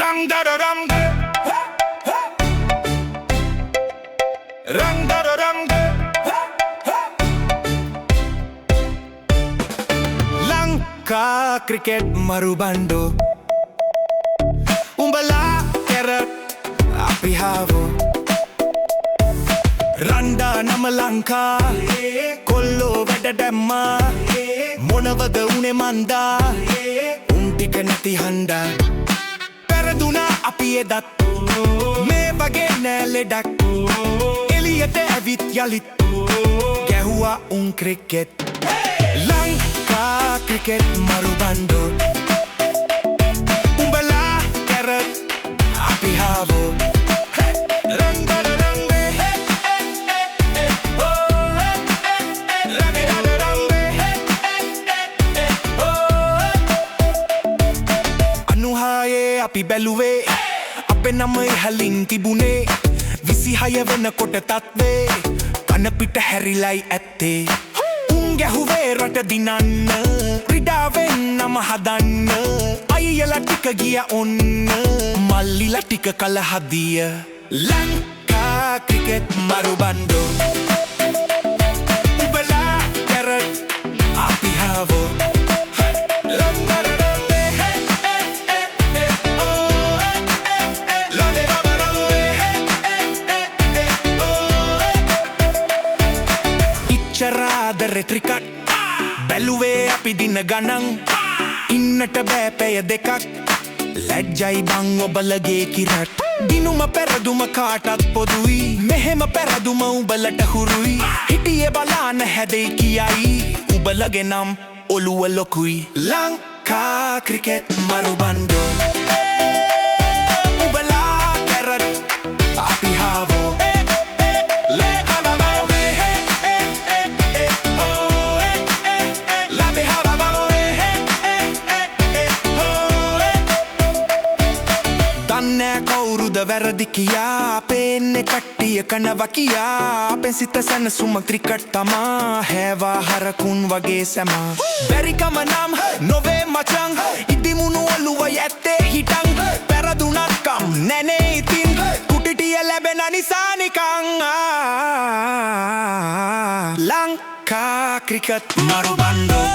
Rang da da rang, rang da da rang, Lanka cricket marubando, umbala carrot api havo, Randa nama Lanka, kollo veda damma, monavada une manda, untika nati handa. Peraduna api edat, me wage nෑ ලෙඩක්, එලියට ඇවිත් යලිත් ගැහුවා උන් cricket. Lanka cricket මරුබන්ඩෝ, උඹලා carrot අපි හාවෝ. අපි බැලුවේ අපේ නම ඉහලින් තිබුණේ 26 වෙනකොට තත්වේ කන පිට හැරිලයි ඇත්තේ. උන් ගැහුවේ රට දිනන්න, ක්‍රීඩාවෙන් නම හදන්න, අයියලා ටික ගිය ඔන්න මල්ලිලා ටික කල හදිය. ලංකා ක්‍රිකට් මරුබන්ඩෝ, උඹලා කැරට් අපි හාවෝ. චරාදර ත්‍රිකට් බැලුවේ අපි දින ගණන්, ඉන්නට බෑ පැය දෙකක්, ලැජ්ජයි බං ඔබලගේ කිරට්. දිනුම පෙරදුම කාටත් පොදුයි, මෙහෙම පෙරදුම උඹලට හුරුයි. හිටියේ බලාන හැදෙයි කියයි, උඹලගේ නම් ඔළුව ලොකුයි. ලංකා ක්‍රිකට් මරුබන්ඩෝ, උඹලා කැරට් අපි හාවෝ. දන්නෑ කවුරුද වැරදි කියා, පේන්නේ කට්ටිය කනවා කියා. අපෙන් සිත සැනසුමක් ක්‍රිකට් තමා, හැවා හරකුන් වගේ සැමා. බැරිකම නම් නොවේ මචං, ඉදිමුණු ඔළුව ඇත්තේ හිටන්. පැරදුනත්කම් නැනේ ඉතින්, කුටිටිය ලැබෙන නිසා නිකං. ලංකා ක්‍රිකට් මරුබන්ඩෝ.